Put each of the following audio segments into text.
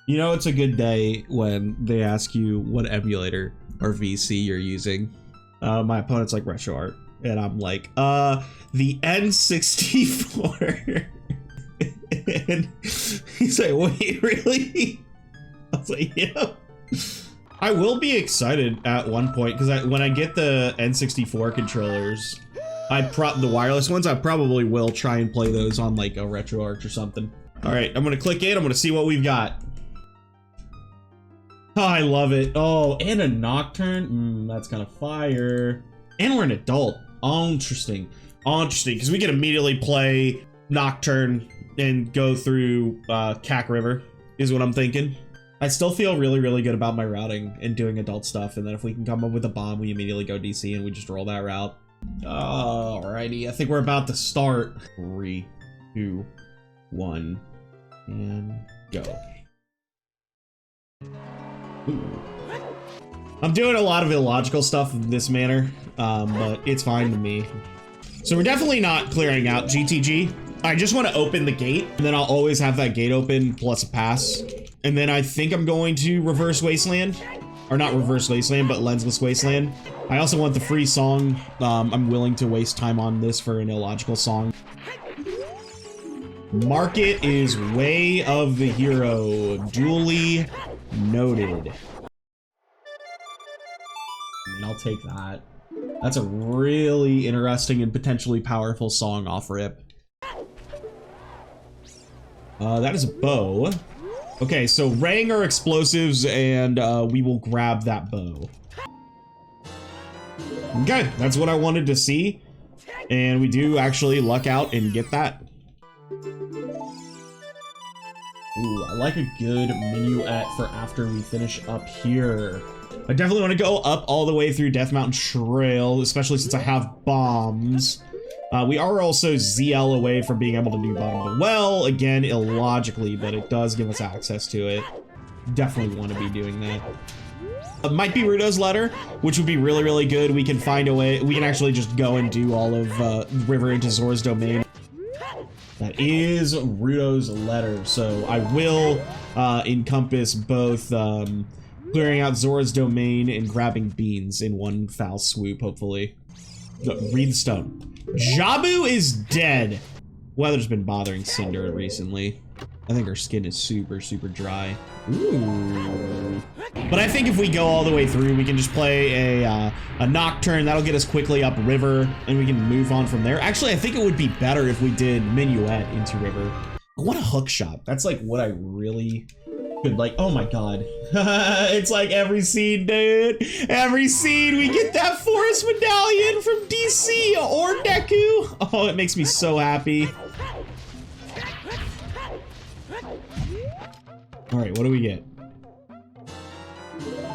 You know, it's a good day when they ask you what emulator or VC you're using. My opponent's like retro art, and I'm like, the N64. And he's like, wait, really? I was like, yeah. I will be excited at one point because when I get the N64 controllers, the wireless ones, I probably will try and play those on like a retro arch or something. All right, I'm gonna click it. I'm gonna see what we've got. Oh, I love it. Oh, and a Nocturne. That's kind of fire. And we're an adult. Interesting. Interesting, because we can immediately play Nocturne and go through Cack River, is what I'm thinking. I still feel really, really good about my routing and doing adult stuff, and then if we can come up with a bomb, we immediately go DC and we just roll that route. Alrighty, I think we're about to start. 3, 2, 1, and go. Ooh. I'm doing a lot of illogical stuff in this manner, but it's fine to me. So we're definitely not clearing out GTG. I just want to open the gate, and then I'll always have that gate open plus a pass. And then I think I'm going to reverse Wasteland. Or not reverse Wasteland, but lensless Wasteland. I also want the free song. I'm willing to waste time on this for an illogical song. Market is Way of the Hero. Duly noted. And I'll take that. That's a really interesting and potentially powerful song off rip. That is a bow. Okay, so Rang are explosives, and we will grab that bow. Okay, that's what I wanted to see. And we do actually luck out and get that. Ooh, I like a good minuet for after we finish up here. I definitely want to go up all the way through Death Mountain Trail, especially since I have bombs. We are also ZL away from being able to do Bottom of the Well, again, illogically, but it does give us access to it. Definitely want to be doing that. It might be Rudo's letter, which would be really, really good. We can find a way, we can actually just go and do all of River into Zora's domain. That is Rudo's letter, so I will encompass both clearing out Zora's domain and grabbing beans in one foul swoop, hopefully. Read the stone. Jabu is dead. Weather's been bothering Cinder recently. I think her skin is super, super dry. Ooh. But I think if we go all the way through, we can just play a Nocturne. That'll get us quickly up River, and we can move on from there. Actually, I think it would be better if we did Minuet into River. I want a hook shot. That's like what I really could like. Oh my god. It's like every scene, dude. Every scene we get that forest medallion from DC or Deku. Oh, it makes me so happy. All right, what do we get?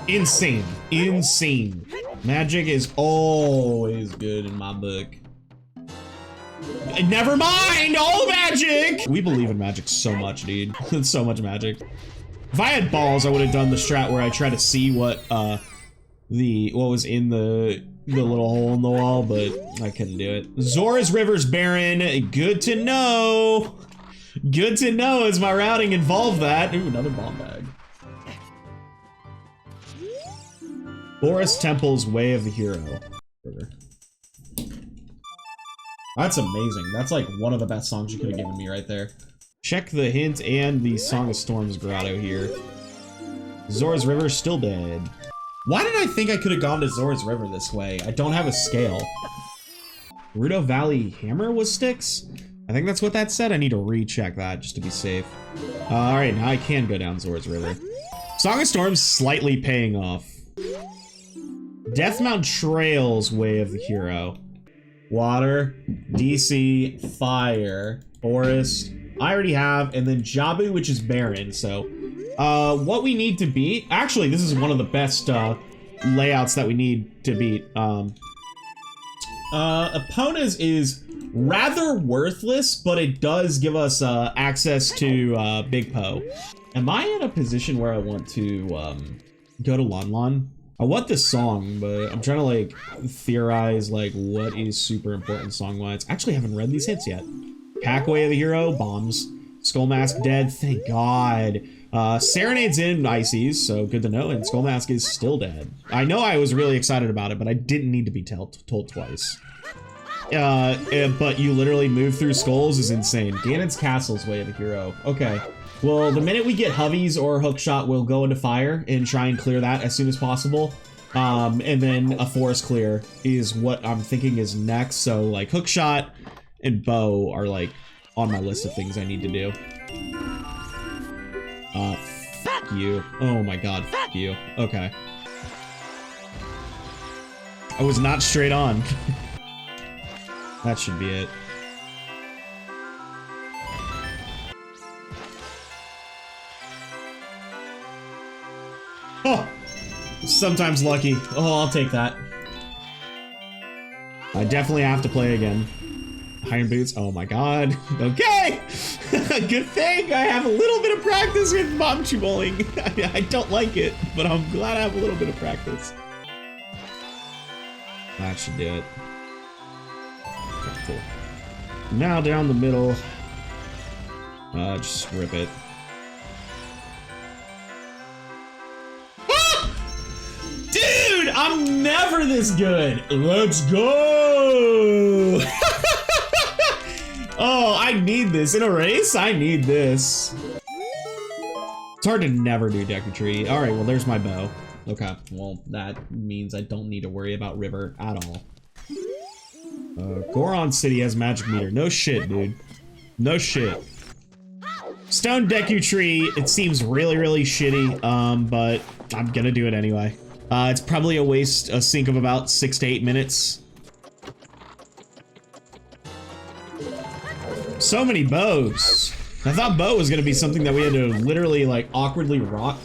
Insane. Insane. Magic is always good in my book. Never mind, all magic! We believe in magic so much, dude. So much magic. If I had balls, I would have done the strat where I try to see what was in the little hole in the wall, but I couldn't do it. Zora's River's barren. Good to know. Good to know as my routing involved that. Ooh, another bomb bag. Forest Temple's Way of the Hero. That's amazing. That's like one of the best songs you could have given me right there. Check the hint and the Song of Storms grotto here. Zora's River still dead. Why did I think I could have gone to Zora's River this way? I don't have a scale. Gerudo Valley Hammer was Styx? I think that's what that said. I need to recheck that just to be safe. Alright, now I can go down Zora's River. Song of Storms slightly paying off. Death Mountain Trail's Way of the Hero. Water, DC, Fire, Forest. I already have, and then Jabu, which is barren, so what we need to beat, actually this is one of the best layouts that we need to beat. Epona's is rather worthless, but it does give us access to Big Po. Am I in a position where I want to go to Lon Lon? I want this song, but I'm trying to like theorize like what is super important song-wise. Actually, I haven't read these hits yet. Pack Way of the Hero, bombs. Skull Mask dead, thank God. Serenade's in Ices, so good to know, and Skull Mask is still dead. I know I was really excited about it, but I didn't need to be told twice. But you literally move through skulls is insane. Ganon's Castle's way of a hero. Okay. Well, the minute we get Hoveys or Hookshot, we'll go into fire and try and clear that as soon as possible. And then a forest clear is what I'm thinking is next. So like Hookshot and Bow are like on my list of things I need to do. Fuck you. Oh my God, fuck you. Okay. I was not straight on. That should be it. Oh! Sometimes lucky. Oh, I'll take that. I definitely have to play again. Iron Boots. Oh my God. Okay! Good thing I have a little bit of practice with Momchi bowling. I don't like it, but I'm glad I have a little bit of practice. That should do it. Okay, cool. Now down the middle. Just rip it. Ah! Dude, I'm never this good. Let's go. Oh, I need this. In a race, I need this. It's hard to never do Deku Tree. All right, well, there's my bow. Okay, well, that means I don't need to worry about River at all. Goron City has magic meter. No shit, dude. No shit. Stone Deku Tree, it seems really, really shitty, but I'm gonna do it anyway. It's probably a sink of about 6 to 8 minutes. So many bows. I thought bow was gonna be something that we had to literally like awkwardly route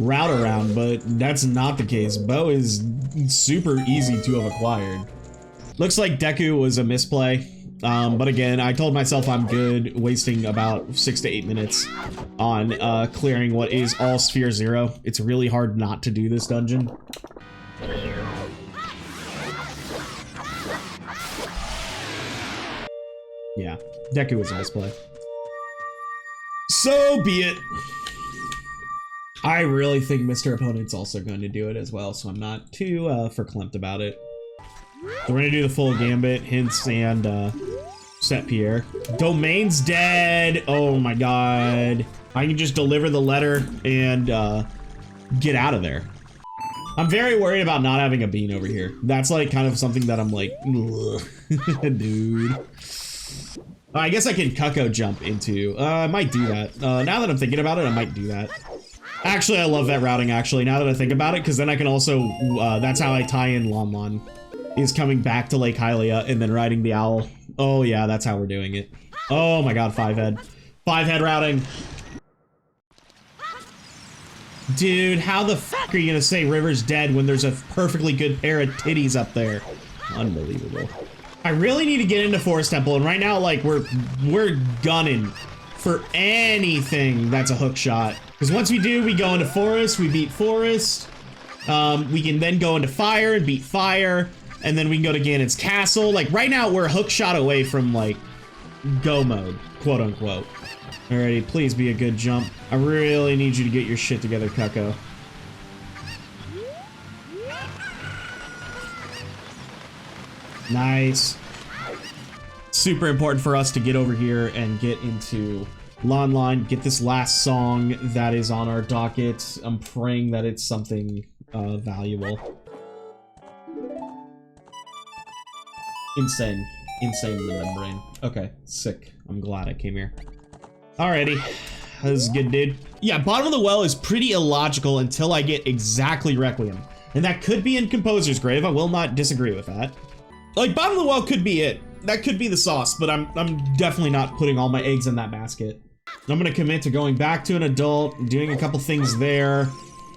around, but that's not the case. Bow is super easy to have acquired. Looks like Deku was a misplay, but again, I told myself I'm good wasting about 6 to 8 minutes on clearing what is all Sphere 0. It's really hard not to do this dungeon. Yeah, Deku was a misplay. So be it. I really think Mr. Opponent's also going to do it as well, so I'm not too verklempt about it. So we're gonna do the full gambit, hints, and set Pierre. Domain's dead. Oh my God. I can just deliver the letter and get out of there. I'm very worried about not having a bean over here. That's like kind of something that I'm like, dude. I guess I can Cucko jump into. I might do that. Now that I'm thinking about it, I might do that. Actually, I love that routing, actually, now that I think about it, because then I can also, that's how I tie in Lon Lon, is coming back to Lake Hylia and then riding the owl. Oh yeah, that's how we're doing it. Oh my God, 5-head. 5-head routing. Dude, how the fuck are you gonna say River's dead when there's a perfectly good pair of titties up there? Unbelievable. I really need to get into Forest Temple, and right now, like, we're gunning for anything that's a hook shot. Because once we do, we go into Forest, we beat Forest. We can then go into Fire and beat Fire, and then we can go to Ganon's Castle. Like, right now, we're a hook shot away from, like, go mode, quote unquote. Alrighty, please be a good jump. I really need you to get your shit together, Cucko. Nice. Super important for us to get over here and get into Lon Lon, get this last song that is on our docket. I'm praying that it's something valuable. Insane. Insane in the membrane. Okay, sick. I'm glad I came here. Alrighty. That was good, dude. Yeah, bottom of the well is pretty illogical until I get exactly Requiem. And that could be in Composer's Grave. I will not disagree with that. Like, bottom of the well could be it. That could be the sauce, but I'm definitely not putting all my eggs in that basket. I'm gonna commit to going back to an adult, doing a couple things there,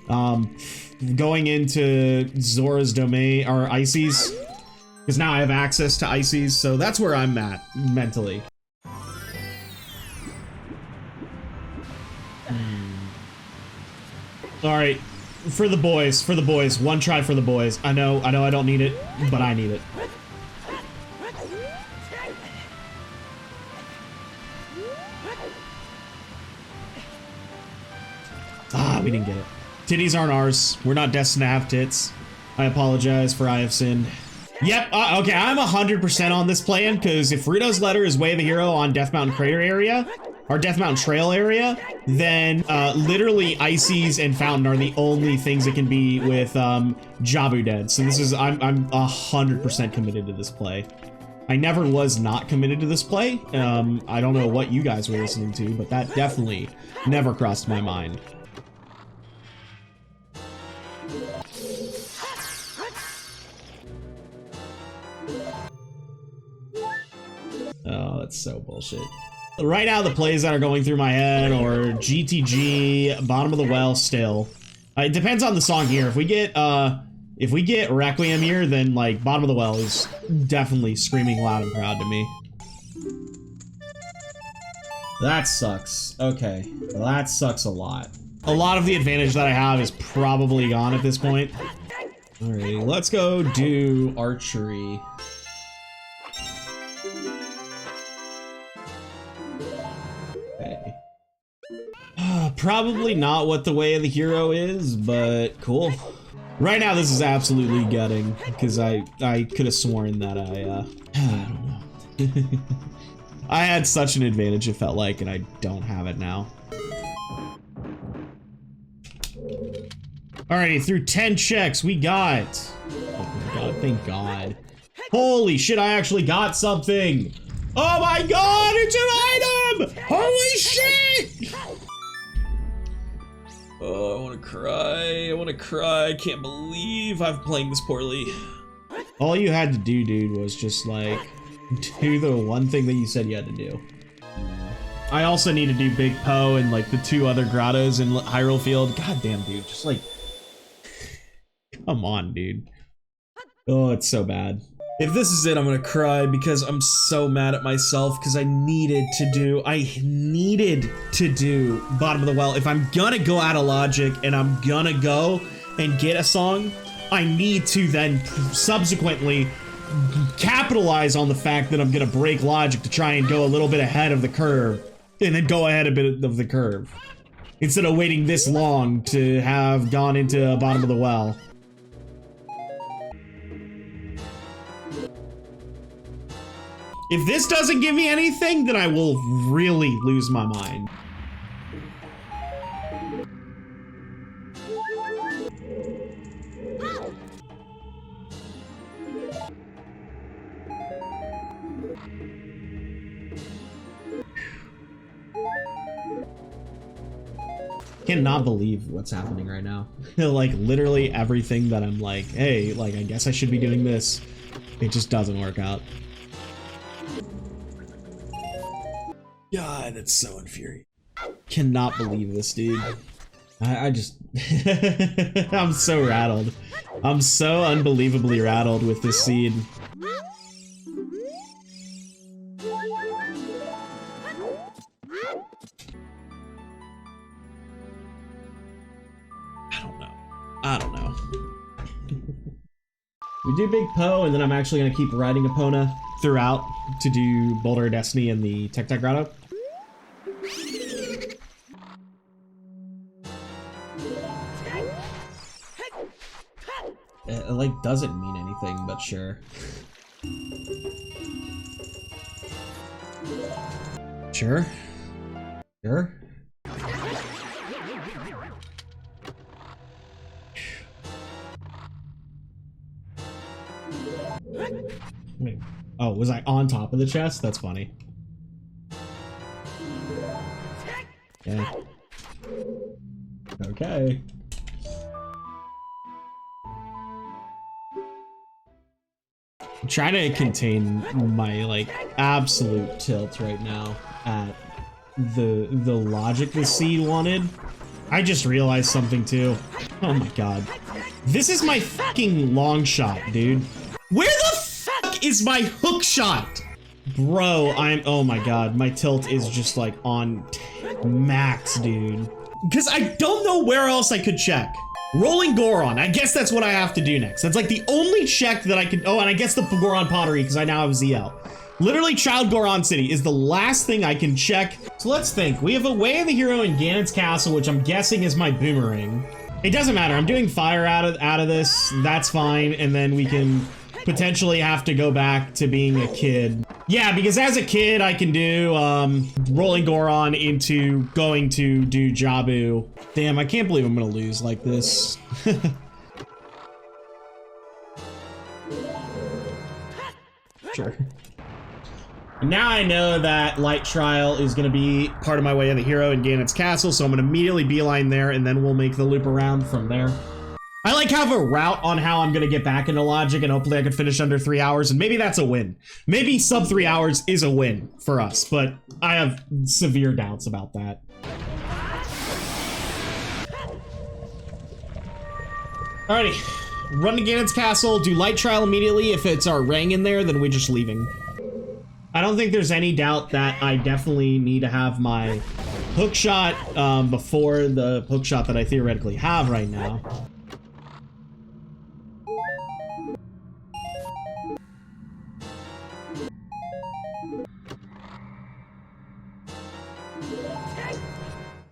going into Zora's domain, or Ices, because now I have access to Ices, so that's where I'm at, mentally. Alright, for the boys, one try for the boys. I know I don't need it, but I need it. Ah, we didn't get it. Titties aren't ours. We're not destined to have tits. I apologize for I have sinned. Yep, okay, I'm 100% on this plan, because if Rito's letter is Way of the Hero on Death Mountain Crater area, or Death Mountain Trail area, then literally Ices and Fountain are the only things that can be with Jabu Dead. So this is, I'm 100% committed to this play. I never was not committed to this play. I don't know what you guys were listening to, but that definitely never crossed my mind. Oh, that's so bullshit. Right now, the plays that are going through my head are GTG, Bottom of the Well still. It depends on the song here. If we get Requiem here, then like Bottom of the Well is definitely screaming loud and proud to me. That sucks. Okay, that sucks a lot. A lot of the advantage that I have is probably gone at this point. Alright, let's go do archery. Probably not what the Way of the Hero is, but cool. Right now, this is absolutely gutting, because I could have sworn that I don't know. I had such an advantage, it felt like, and I don't have it now. Alrighty, through 10 checks, we got... Oh my god, thank god. Holy shit, I actually got something! Oh my god, it's an item! Holy shit! Oh, I want to cry. I want to cry. I can't believe I'm playing this poorly. All you had to do, dude, was just, like, do the one thing that you said you had to do. I also need to do Big Poe and, like, the 2 other grottos in Hyrule Field. God damn, dude. Just, like... Come on, dude. Oh, it's so bad. If this is it, I'm gonna cry because I'm so mad at myself because I needed to do Bottom of the Well. If I'm gonna go out of logic and I'm gonna go and get a song, I need to then subsequently capitalize on the fact that I'm gonna break logic to try and go a little bit ahead of the curve and then go ahead a bit of the curve instead of waiting this long to have gone into Bottom of the Well. If this doesn't give me anything, then I will really lose my mind. Cannot believe what's happening right now. Like, literally everything that I'm like, hey, like, I guess I should be doing this. It just doesn't work out. God, that's so infuriating. Cannot believe this, dude. I just... I'm so rattled. I'm so unbelievably rattled with this seed. I don't know. We do Big Poe, and then I'm actually going to keep riding Epona throughout to do Boulder of Destiny and the Tech Grotto. It, like, doesn't mean anything, but sure. Sure. Sure. Wait. Oh, was I on top of the chest? That's funny. Yeah. Okay. I'm trying to contain my, like, absolute tilt right now at the logic the seed wanted. I just realized something too. Oh my god. This is my fucking long shot, dude. Where the fuck is my hook shot? Bro, oh my god, my tilt is just like on max, dude. Because I don't know where else I could check. Rolling Goron, I guess that's what I have to do next. That's like the only check that I could, oh, and I guess the Goron Pottery, because I now have ZL. Literally, Child Goron City is the last thing I can check. So let's think. We have a Way of the Hero in Ganon's Castle, which I'm guessing is my boomerang. It doesn't matter. I'm doing fire out of this. That's fine. And then we can potentially have to go back to being a kid. Yeah, because as a kid, I can do rolling Goron into going to do Jabu. Damn, I can't believe I'm gonna lose like this. Sure. Now I know that Light Trial is going to be part of my Way of the Hero in Ganon's Castle, so I'm going to immediately beeline there, and then we'll make the loop around from there. I like have a route on how I'm going to get back into Logic, and hopefully I can finish under 3 hours, and maybe that's a win. Maybe sub 3 hours is a win for us, but I have severe doubts about that. Alrighty, run to Ganon's Castle, do Light Trial immediately. If it's our Rang in there, then we're just leaving. I don't think there's any doubt that I definitely need to have my hook shot before the hook shot that I theoretically have right now.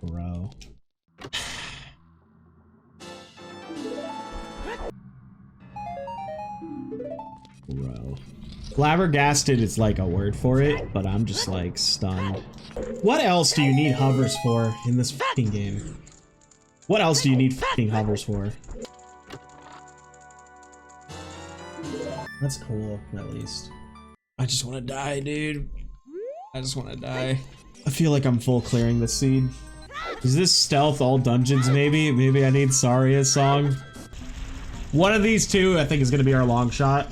Bro. Bro. Flabbergasted is like a word for it, but I'm just like stunned. What else do you need hovers for in this fucking game? What else do you need fucking hovers for? That's cool, at least. I just want to die, dude. I just want to die. I feel like I'm full clearing the seed. Is this stealth all dungeons maybe? Maybe I need Saria's song? One of these two I think is going to be our long shot.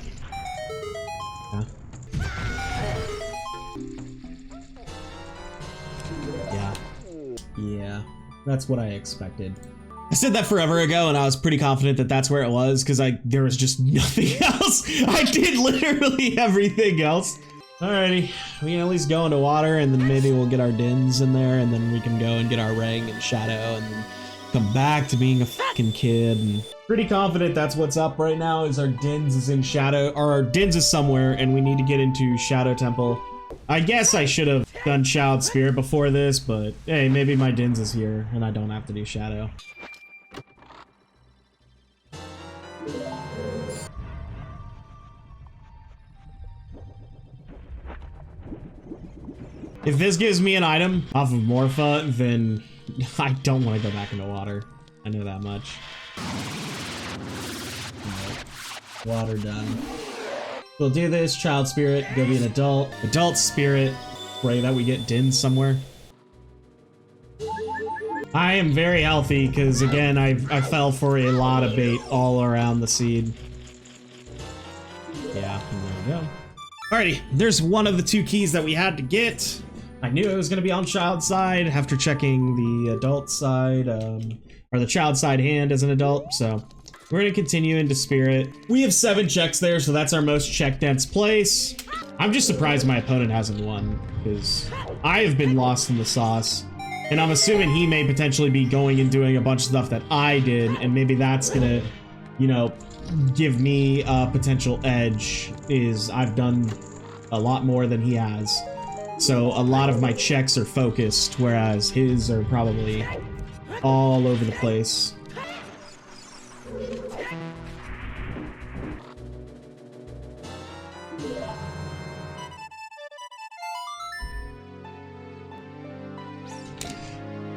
Yeah, that's what I expected. I said that forever ago, and I was pretty confident that that's where it was, because there was just nothing else. I did literally everything else. Alrighty, we can at least go into water, and then maybe we'll get our Dins in there, and then we can go and get our Rang and Shadow, and then come back to being a fucking kid. And pretty confident that's what's up right now, is our Dins is in Shadow, or our Dins is somewhere, and we need to get into Shadow Temple. I guess I should have done Child Spirit before this, but hey, maybe my Dins is here and I don't have to do Shadow. If this gives me an item off of Morpha, then I don't want to go back into water. I know that much. Water done. We'll do this, Child Spirit, go be an adult. Adult Spirit, pray that we get Dins somewhere. I am very healthy, because again, I fell for a lot of bait all around the seed. Yeah, there we go. Alrighty, there's one of the two keys that we had to get. I knew it was going to be on child side after checking the adult side, or the child side hand as an adult, so we're going to continue into Spirit. We have 7 checks there, so that's our most check dense place. I'm just surprised my opponent hasn't won, because I have been lost in the sauce. And I'm assuming he may potentially be going and doing a bunch of stuff that I did, and maybe that's gonna, you know, give me a potential edge, is I've done a lot more than he has. So a lot of my checks are focused, whereas his are probably all over the place.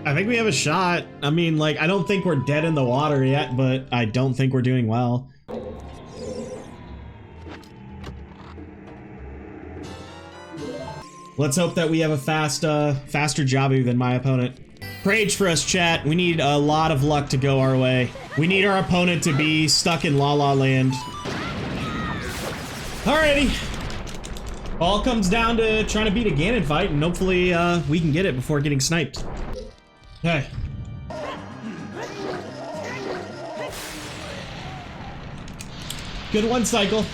I think we have a shot. I mean, like, I don't think we're dead in the water yet, but I don't think we're doing well. Let's hope that we have a faster Jabu than my opponent. Rage for us, chat. We need a lot of luck to go our way. We need our opponent to be stuck in La La Land. Alrighty. All comes down to trying to beat a Ganon fight, and hopefully we can get it before getting sniped. Okay. Good one cycle.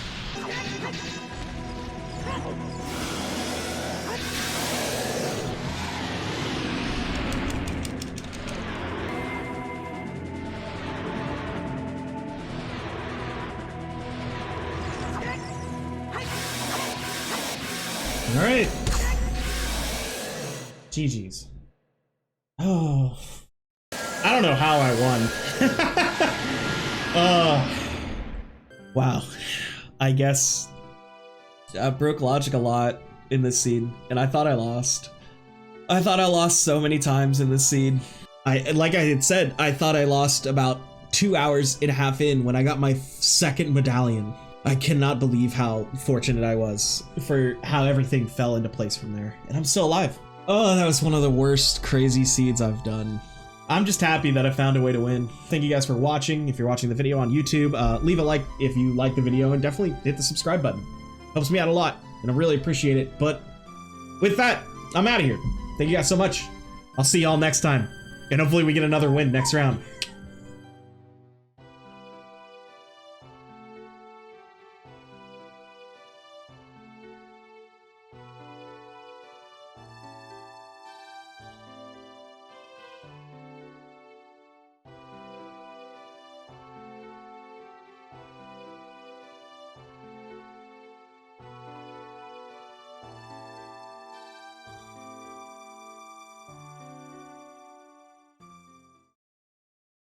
GG's. Oh. I don't know how I won. Wow. I guess I broke logic a lot in this scene, and I thought I lost. I thought I lost so many times in this scene. Like I had said, I thought I lost about 2 hours and a half in when I got my second medallion. I cannot believe how fortunate I was for how everything fell into place from there. And I'm still alive. Oh, that was one of the worst crazy seeds I've done. I'm just happy that I found a way to win. Thank you guys for watching. If you're watching the video on YouTube, leave a like if you like the video, and definitely hit the subscribe button. Helps me out a lot, and I really appreciate it. But with that, I'm out of here. Thank you guys so much. I'll see y'all next time, and hopefully we get another win next round.